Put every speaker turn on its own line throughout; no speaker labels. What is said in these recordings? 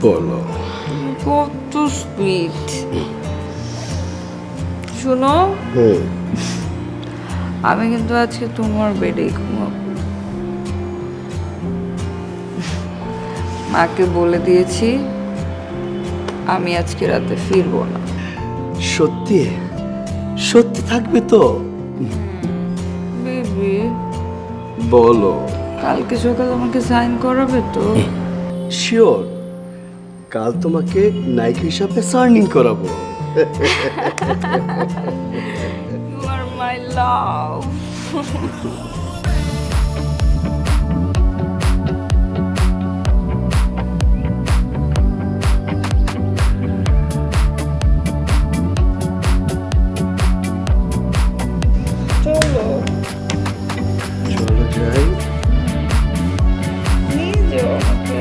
বলো।
কত সুইট। শোনো, আমি কিন্তু আজকে তোমার বেডেই ঘুমাবো। মাকে বলে দিয়েছি আমি আজকে রাতে ফিরবো না।
সত্যি সত্যি থাকবে তো?
বেবি,
বলো।
কালকে সকালে আমাকে সাইন করাবে তো?
শিওর, কাল তোমাকে নায়ক হিসাবে সার্নিং করাবো।
ইউ আর মাই লাভ। চলো
চলো যাই।
নিয়ে যাও আমাকে।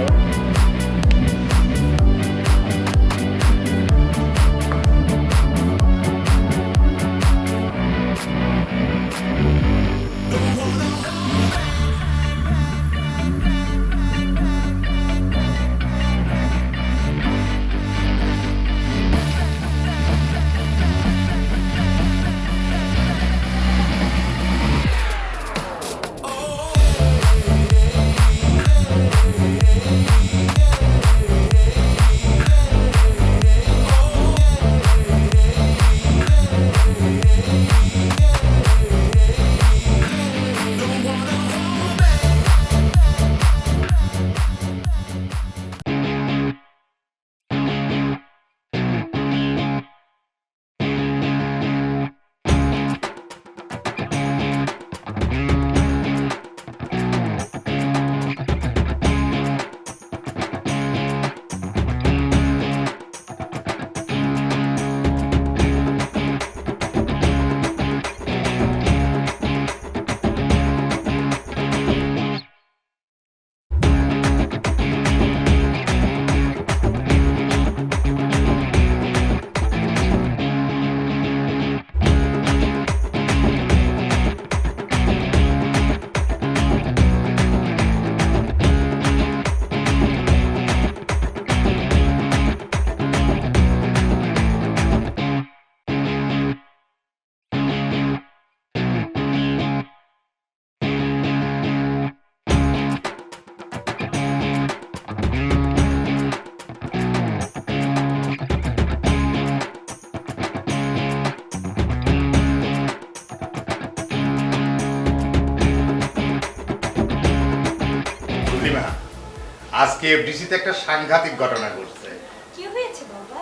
আজকে এফডিসিতে একটা সাংঘাতিক ঘটনা ঘটছে।
কি হয়েছে বাবা?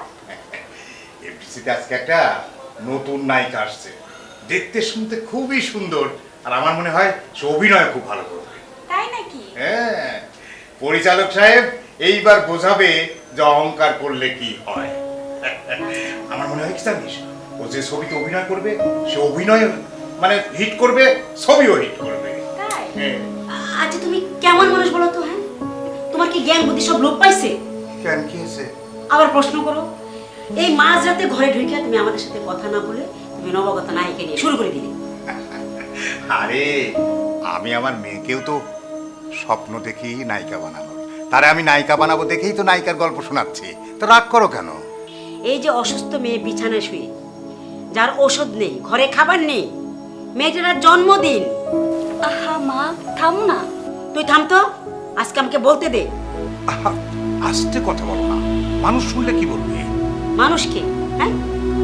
এফডিসিতে আজকে একটা নতুন নায়িকা আসছে, দেখতে শুনতে খুবই সুন্দর, আর আমার মনে হয় সে অভিনয় খুব ভালো করবে।
তাই নাকি?
হ্যাঁ, পরিচালক সাহেব এইবার বোঝাবে যে অহংকার করলে কি হয়। আমার মনে হয় কি জানিস, ও যে ছবিতে অভিনয় করবে সে অভিনয় মানে হিট করবে, ছবিও হিট করবে।
তাই?
হ্যাঁ।
আচ্ছা তুমি কেমন মানুষ বলো তো? হ্যাঁ, তোমার কি জ্ঞান বুদ্ধি সব লোপ পাইছে?
কেন কি হয়েছে?
আবার প্রশ্ন করো। এই মাঝরাতে ঘরে ঢুকে তুমি আমাদের সাথে কথা না বলে তুমি নবাগত নায়িকা নিয়ে শুরু করে দিলে।
আরে আমি আমার মেয়েকেও তো স্বপ্ন দেখি নায়িকা বানানোর, তারে আমি নায়িকা বানাবো দেখেই তো নায়িকার গল্প শোনাচ্ছি, তো রাগ করো কেন?
এই যে অসুস্থ মেয়ে বিছানায় শুয়ে, যার ওষুধ নেই, ঘরে খাবার নেই, মেয়েটার জন্মদিন।
আহা মা, থামো না।
তুই থাম তো, আজকে আমাকে বলতে দে।
আহা, আস্তে কথা বলো না, মানুষ শুনলে কি বলবে?
মানুষ কে? হ্যাঁ,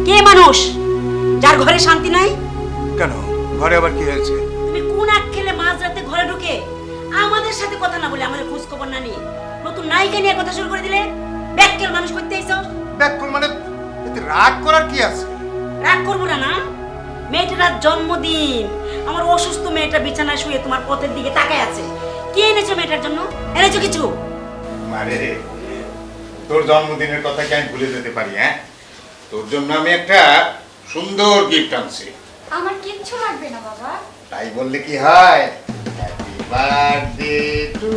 কে মানুষ যার ঘরে শান্তি নাই?
কেন, ঘরে আবার কি হয়েছে?
তুমি কোন আখ খেলে মাঝরাতে ঘরে ঢুকে আমাদের সাথে কথা না বলে, আমাদের খোঁজ খবর না নিয়ে নতুন নায়িকা নিয়ে কথা শুরু করে দিলে? ব্যাককেল মানুষ করতে আইছো?
ব্যাককল মানে এতে রাগ করার কি আছে?
রাগ করবো না না? মেয়েটার জন্মদিন, আমার অসুস্থ মেয়েটা বিছানায় শুয়ে তোমার পথের দিকে তাকায় আছে। কি এনেছো মেয়েটার জন্য? এনেছো কিছু?
মানে তোর জন্মদিনের কথা কি আমি ভুলে যেতে পারি? হ্যাঁ, তোর জন্য আমি একটা সুন্দর গিফট আনছি।
আমার কিচ্ছু লাগবে না বাবা।
তাই বললে কি হয়? Happy birthday to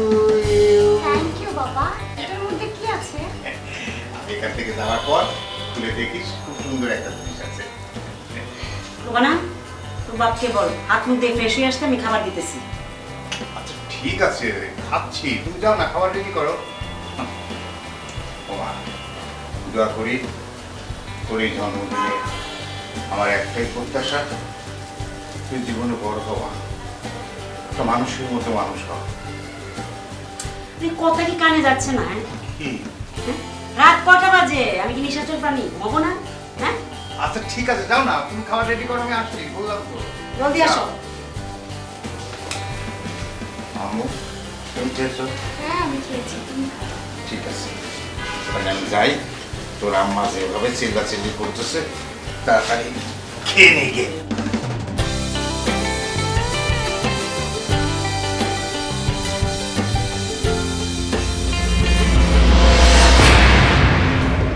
you.
Thank you বাবা। এটার মধ্যে কি আছে?
আমি এখান থেকে যাওয়ার পর খুলে দেখিস, খুব সুন্দর একটা জিনিস আছে।
রোবানা, তোর বাপকে বল হাত মুখ দিয়ে ফ্রেশ হয়ে আসতে, আমি খাবার দিতেছি।
আচ্ছা ঠিক আছে, খাচ্ছি, তুমি যাও না, খাবার রেডি করো। বাবা, দোয়া করি তোর এই জন্মদিনে আমার একটাই প্রত্যাশা, তুই জীবনে বড় হওয়া, একটা মানুষের মতো মানুষ হওয়া।
কথা কি কানে যাচ্ছে না?
কি?
রাত কটা বাজে? আমি কি নিশাচর প্রাণী, ঘুমাবো না? হ্যাঁ,
আচ্ছা ঠিক আছে, যাও না, তুমি খাবার রেডি করো, আমি আসছি, বললাম তো।
জলদি আসো।
আম্মু, তুমি খেয়েছো?
হ্যাঁ আমি খেয়েছি, তুমি খাও।
ঠিক আছে, তাহলে আমি যাই। তোর আম্মা যেভাবে চিল্লাচিল্লি করতেছে, তাড়াতাড়ি খেয়ে নিয়ে গে।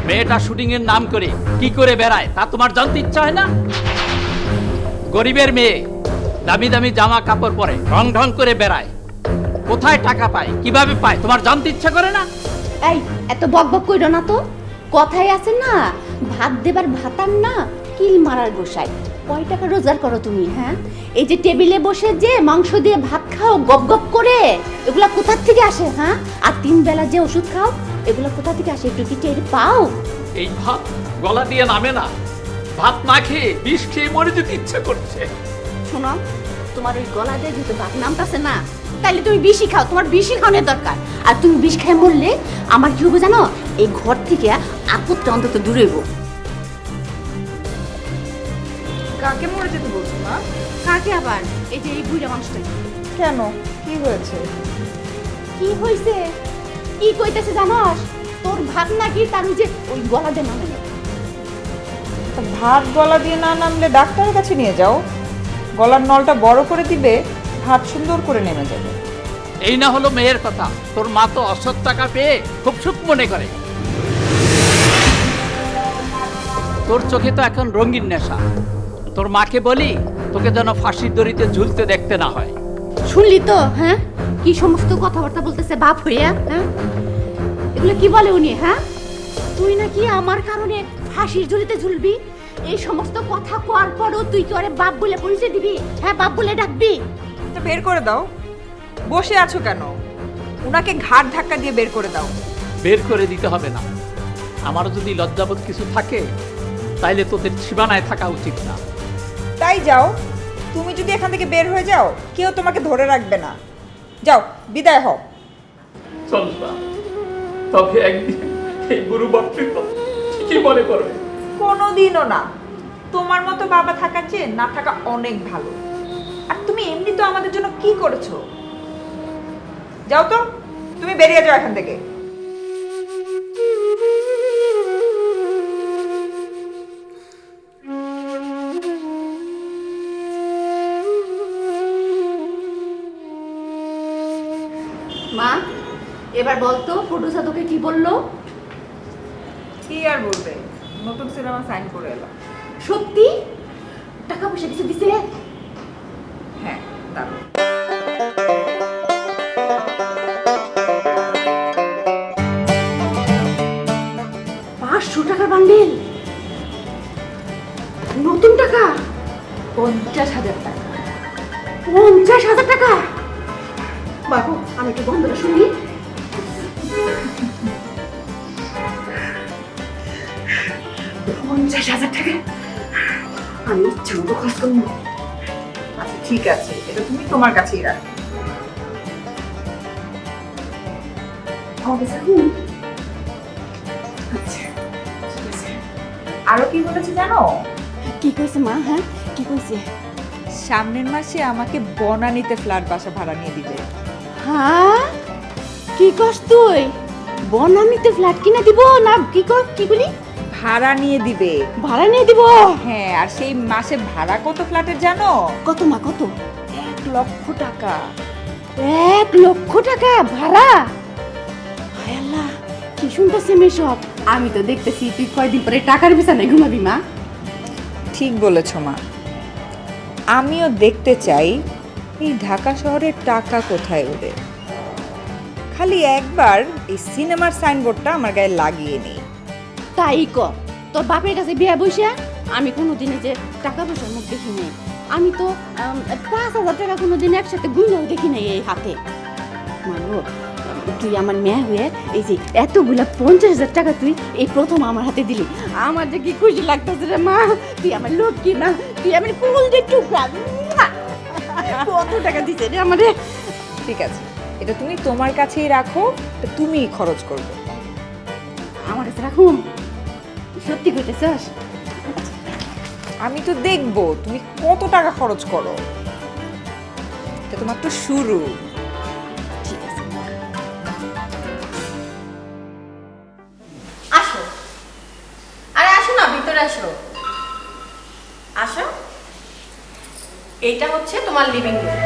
মেয়েটা শুটিং এর নাম করে কি করে বেড়ায় তা তোমার জানতে ইচ্ছা হয় না? গরিবের মেয়ে দামি দামি জামা কাপড় পরে ঢং ঢং করে বেড়ায়, কোথায় টাকা পায়, কিভাবে পায়, তোমার জানতে ইচ্ছা করে না?
এই এত বকবক কইরো না তো, কথাই আছে না, ভাত দেবার ভাতার না কিল মারার গোসাই। কয় টাকা রোজগার করো তুমি? হ্যাঁ, এই যে টেবিলে বসে যে মাংস দিয়ে ভাত খাও গপ গপ করে, এগুলা কোথা থেকে আসে? হ্যাঁ, আর 3 বেলা যে ওষুধ খাও, এগুলা কোথা থেকে আসে? একটু কি টের পাও?
এই ভাত গলা দিয়ে নামে না, ভাত না খেয়ে বিষ খেয়ে মরে যেতে ইচ্ছে করছে।
শোনো, তোমার ওই গলা দিয়ে যেহেতু ভাত নামতাছে না, তাইলে তুমি বেশি খাও, তোমার বেশি খাওয়ানোর দরকার। আর তুমি বিষ খেয়ে মরলে আমার কি হবে জানো? এই ঘর থেকে আপদটা অন্তত দূরে হইব।
কাকে মরে যেতে বলছো মা?
কাকে আবার? এই যে এই বুড়া মানুষটা।
কেন, কি হয়েছে?
কি হইছে? কি কইতেছে জানোস? তোর ভাত নাকি তার ওই যে ওই গলা দিয়ে নামে না।
ভাত গলা দিয়ে না নামলে ডাক্তারের কাছে নিয়ে যাও, গলার নলটা বড় করে দিবে, ভাত সুন্দর করে নেমে যাবে।
এই না হলো মেয়ের কথা, তোর মা তো অসৎ টাকা পেয়ে খুব সুখ মনে করে। তোর চোখে তো এখন রঙিন নেশা। তোর মাকে বলি তোকে যেন ফাঁসির দড়িতে ঝুলতে দেখতে না হয়।
শুনলি তো? হ্যাঁ, কি সমস্ত কথাবার্তা বলতেছে বাপ হইয়া। হ্যাঁ, এগুলো কি বলে উনি? হ্যাঁ, তুই নাকি আমার কারণে ফাঁসির ঝুলিতে ঝুলবি? এই সমস্ত কথা কোয়ার পরও তুই কি ওরে বাপ বলে পরিচয় দিবি? হ্যাঁ, বাপ বলে ডাকবি?
তা বের করে দাও, বসে আছো কেন? উনাকে ঘাট ধাক্কা দিয়ে বের করে দাও।
বের করে দিতে হবে না, আমারও যদি লজ্জাবোধ কিছু থাকে তাইলে তোদের সীমানায় থাকা উচিত না।
তাই যাও, তুমি যদি এখান থেকে বের হয়ে যাও কেউ তোমাকে ধরে রাখবে না। যাও, বিদায় হও।
চল না, তবে একদিন এই গুরু বাপটি তো ঠিকই মনে করবে।
কোনোদিনও না, তোমার মতো বাবা থাকার চেয়ে না থাকা অনেক ভালো। আর তুমি এমনি তো আমাদের জন্য কি করেছো? যাও তো, তুমি বেরিয়ে যাও এখান থেকে।
মা, এবার বলতো প্রোডিউসার তোকে কি বললো?
কি আর বলবে, নতুন সিনেমা সাইন করে এলাম।
সত্যি? টাকা পয়সা কিছু দিছে?
হ্যাঁ, দারুণ।
500 টাকার বান্ডেল, নতুন টাকা 50,000 টাকা। 50,000 টাকা? বাবু, আমি একটু বন্ধুরা শুনি। 50,000 টাকা আমি ইচ্ছে মতো খরচ করবো।
আচ্ছা ঠিক আছে, এটা তুমি তোমার কাছেই রাখো।
আচ্ছা, ঠিক আছে।
আরো কি বলেছে জানো?
কি কইছে মা? হ্যাঁ, কি কইছে?
সামনের মাসে আমাকে বনানীতে ফ্ল্যাট বাসা ভাড়া নিয়ে দিবে।
হ্যাঁ, কি কস তুই? বনানীতে ফ্ল্যাট কিনে দিব না? কি কর, কি বলি?
ভাড়া নিয়ে দিবে।
ভাড়া নিয়ে দিব?
হ্যাঁ, আর সেই মাসে ভাড়া কত ফ্ল্যাটের জানো?
কত মা, কত?
1,00,000 টাকা।
1,00,000 টাকা ভাড়া? হায় আল্লাহ, কি শুনতেছি আমি সব? আমি তো দেখতেছি তুই কয়দিন পরে টাকার বিছানায় ঘুমাবি মা।
ঠিক বলেছ মা, আমিও দেখতে চাই এই ঢাকা শহরে টাকা কোথায় ওঠে। খালি একবার এই সিনেমার সাইনবোর্ডটা আমার গায়ে লাগিয়ে নেই।
তাই কর, তোর বাপের কাছে বিয়া বসে আমি কোনোদিনে যে টাকা পয়সার মুখ দেখি নাই। আমি তো 5,000 টাকা কোনোদিন একসাথে গুইনাও দেখি নাই এই হাতে। মানো তুই আমার মেয়ে হয়ে এই যে এতগুলা 50,000 টাকা তুই এই প্রথম আমার হাতে দিলি, আমার যে কি খুশি লাগতেছে রে মা। তুই আমার লক্ষ্মী মা, তুই আমার কুল যে টুকরা। কত টাকা দিছে রে আমারে।
ঠিক আছে, এটা তুমি তোমার কাছেই রাখো, এটা তুমিই খরচ করবে।
আমার কাছে রাখুন, সত্যি কইতেছস?
আমি তো দেখবো তুমি কত টাকা খরচ করো, এটা তোমার তো শুরু।
ঠিক আছে।
আসো, আরে আসো না, ভিতরে আসো। আসো, এইটা হচ্ছে তোমার লিভিং রুম।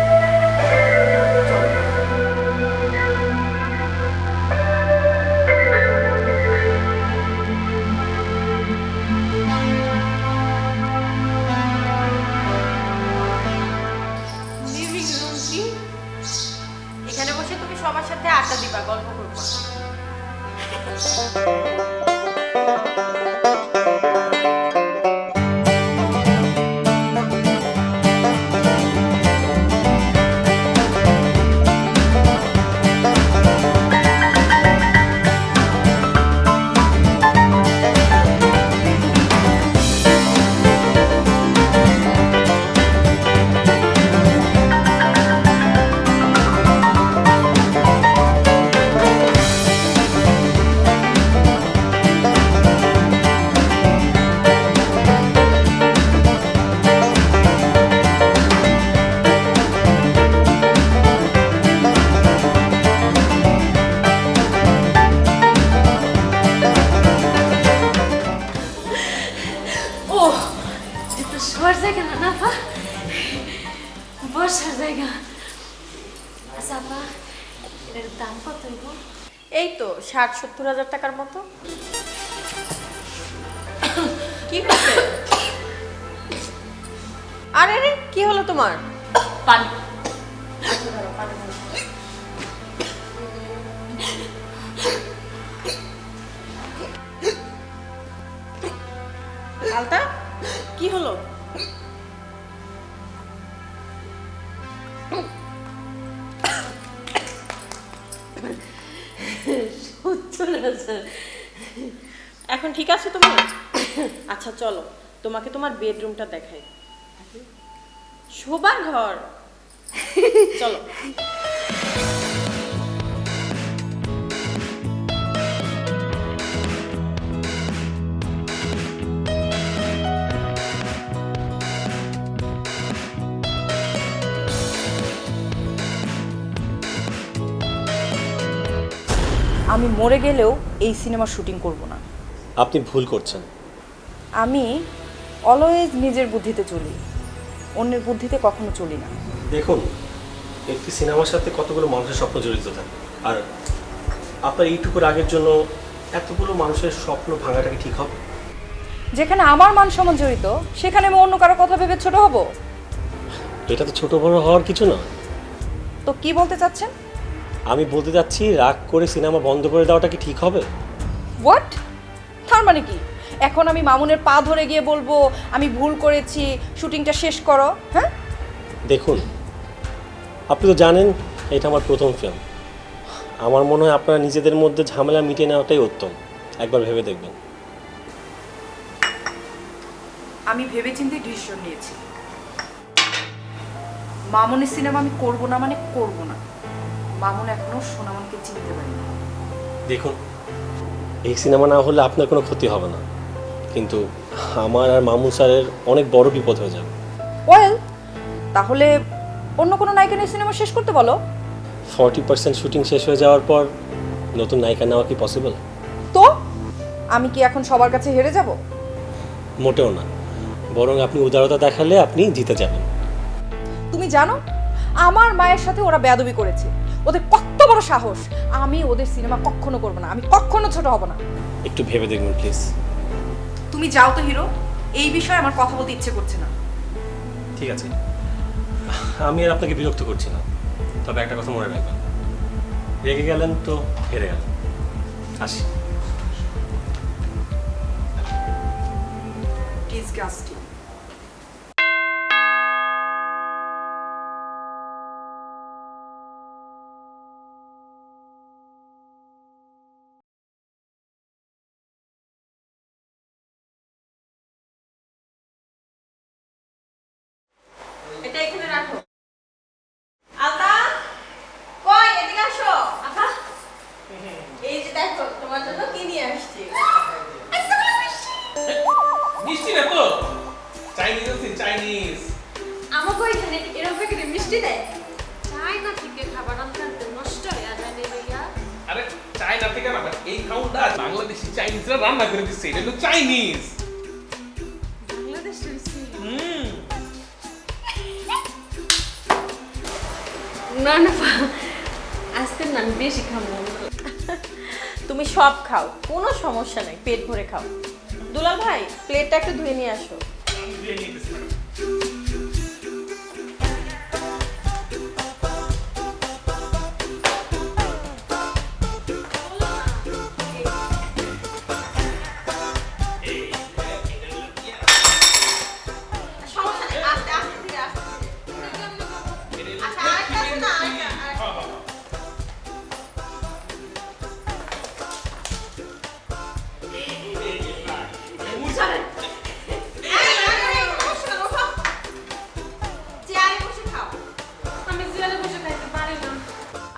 লিভিং রুমটি, এখানে বসে তুমি সবার সাথে আড্ডা দিবা, গল্প করবা।
ও এটা শোয়ার জায়গা না না আপা, বসার জায়গা। আচ্ছা আপা, এটার দাম কত হইব?
এই তো 60-70 হাজার টাকার মতো। কি হচ্ছে? আরে আরে কি হলো তোমার?
পানি।
আলতা কি হলো? এখন ঠিক আছে তোমার? আচ্ছা চলো তোমাকে তোমার বেডরুমটা দেখাই। শোবার ঘর, চলো।
আমি মরে গেলেও এই সিনেমার শুটিং করব না।
আপনি ভুল করছেন।
আমি অলওয়েজ নিজের বুদ্ধিতে চলি, অন্যের বুদ্ধিতে কখনো চলি না।
দেখুন, একটি সিনেমার সাথে কতগুলো মানুষের স্বপ্ন জড়িত থাকে, আর আপনার এইটুকু রাগের জন্য এতগুলো মানুষের স্বপ্ন ভাঙাটা কি ঠিক হবে?
যেখানে আমার মান সম্মান জড়িত সেখানে আমি অন্য কারো কথা ভেবে ছোট হব?
এটা তো ছোট বড় হওয়ার কিছু না।
তো কি বলতে চাচ্ছেন?
আমি বলতে চাচ্ছি, রাগ করে সিনেমা বন্ধ করে দেওয়াটা কি ঠিক হবে?
হোয়াট? তার মানে কি এখন আমি মামুনের পা ধরে গিয়ে বলবো আমি ভুল করেছি, শুটিংটা শেষ করো? হ্যাঁ
দেখুন, আপনি তো জানেন এটা আমার প্রথম ফিল্ম। আমার মনে হয় আপনারা নিজেদের মধ্যে ঝামেলা মিটিয়ে নেওয়াটাই উত্তম। একবার ভেবে দেখবেন।
আমি ভেবেচিন্তে ডিসিশন নিয়েছি, মামুনের সিনেমা আমি করব না, মানে করব না। মামুন এখনো সোনামনকে চিনতে পারিনি।
দেখুন, এই সিনেমা না হলে আপনার কোনো ক্ষতি হবে না, কিন্তু আমার আর মামুন স্যারের অনেক বড় বিপদ হয়ে যাবে।
ওয়েল, তাহলে অন্য কোনো নায়িকা নিয়ে সিনেমা শেষ করতে বলো।
40% শুটিং শেষ হয়ে যাওয়ার পর নতুন নায়িকা নেওয়া কি পসিবল?
তো আমি কি এখন সবার কাছে হেরে যাব?
মোটেও না, বরং আপনি উদারতা দেখালে আপনি জিতে যাবেন।
তুমি জানো আমার মায়ের সাথে ওরা বেয়াদবি করেছে, ওদের কত বড় সাহস। আমি ওদের সিনেমা কখনো করব না, আমি কখনো ছোট হব না।
একটু ভেবে দেখবেন প্লিজ।
তুমি যাও তো হিরো, এই বিষয়ে আমার কথা বলতে ইচ্ছে করছে না।
ঠিক আছে, আমি আর আপনাকে বিরক্ত করছি না, তবে একটা কথা মনে রাখবেন, রেগে গেলেন তো হেরে গেলেন। আসি।
ডিসগাস্টিং।
এই খাউনটা বাংলাদেশি চাইনিজরা রান্না করে দিচ্ছে, এটা হলো চাইনিজ।
না না আজকে না আমি বেশি খাবো। তুমি সব খাও, কোনো সমস্যা নাই, পেট ভরে খাও। দুলাল ভাই প্লেটটা একটু ধুয়ে নিয়ে আসো।
আমি দিয়ে নিতেছি ম্যাডাম।
সমস্যা নেই, আস্তে আস্তে ধীরে আস্তে ধীরে। আচ্ছা আরেকটা আছে না, আরেকটা।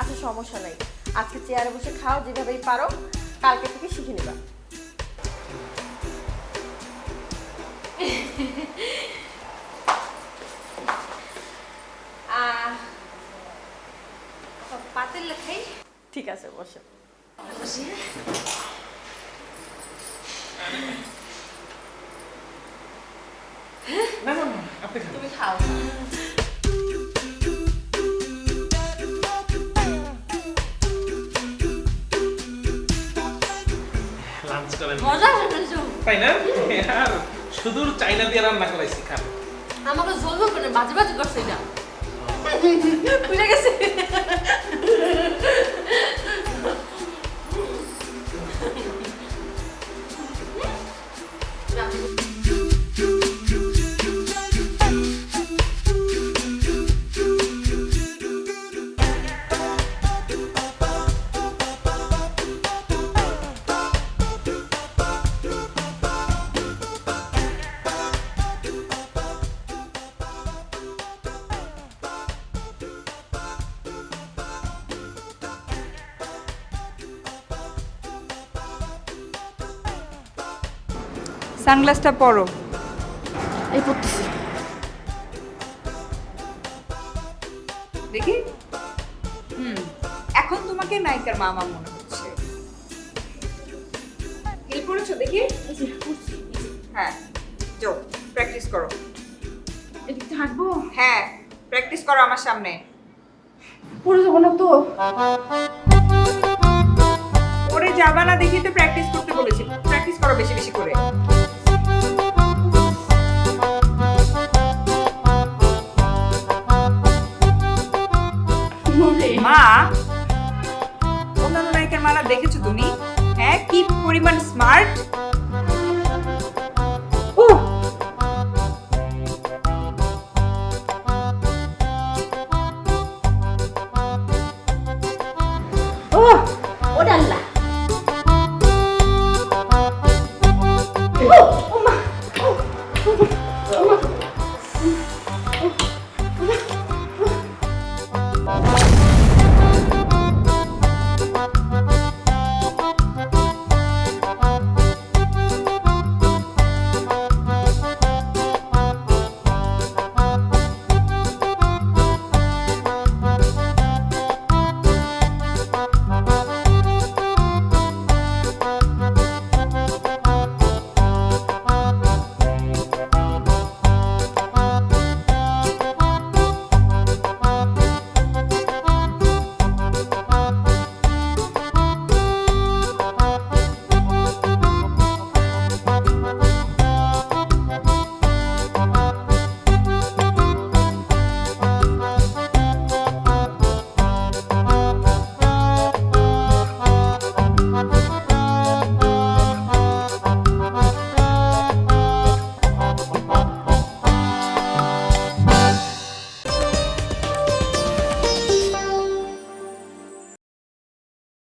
আচ্ছা সমস্যা নাই, আজকে চেয়ারে বসে খাও যেভাবেই পারো, কালকে থেকে শিখে নিবা।
পাতের লেখাই
ঠিক আছে বসো।
না না না, আপনি খান।
তুমি খাও।
লাঞ্চ করেন।
মজা হয়েছে।
তাই না? আর সুদূর চাইনা দিয়ে রান্না করাইছি, খান।
আমাকে ঝোল ঝোল করে বাজে বাজে করছে এটা। বুঝে গেছে।
সানগ্লাসটা পরো।
এই পড়তেছি।
দেখি। এখন তোমাকে নায়িকার মামা মনে হচ্ছে। হিল পড়েছো দেখি? হ্যাঁ, যাও প্র্যাকটিস করো।
এদিকে হাঁটবো?
হ্যাঁ, প্র্যাকটিস করো আমার সামনে।
পড়ে যাবো না তো?
পরে যাবা না দেখি তো প্র্যাকটিস করতে বলেছি। প্র্যাকটিস করো বেশি বেশি করে। মা, অন্যান্য নায়িকার মারা দেখেছো তুমি? হ্যাঁ, কি পরিমাণ স্মার্ট।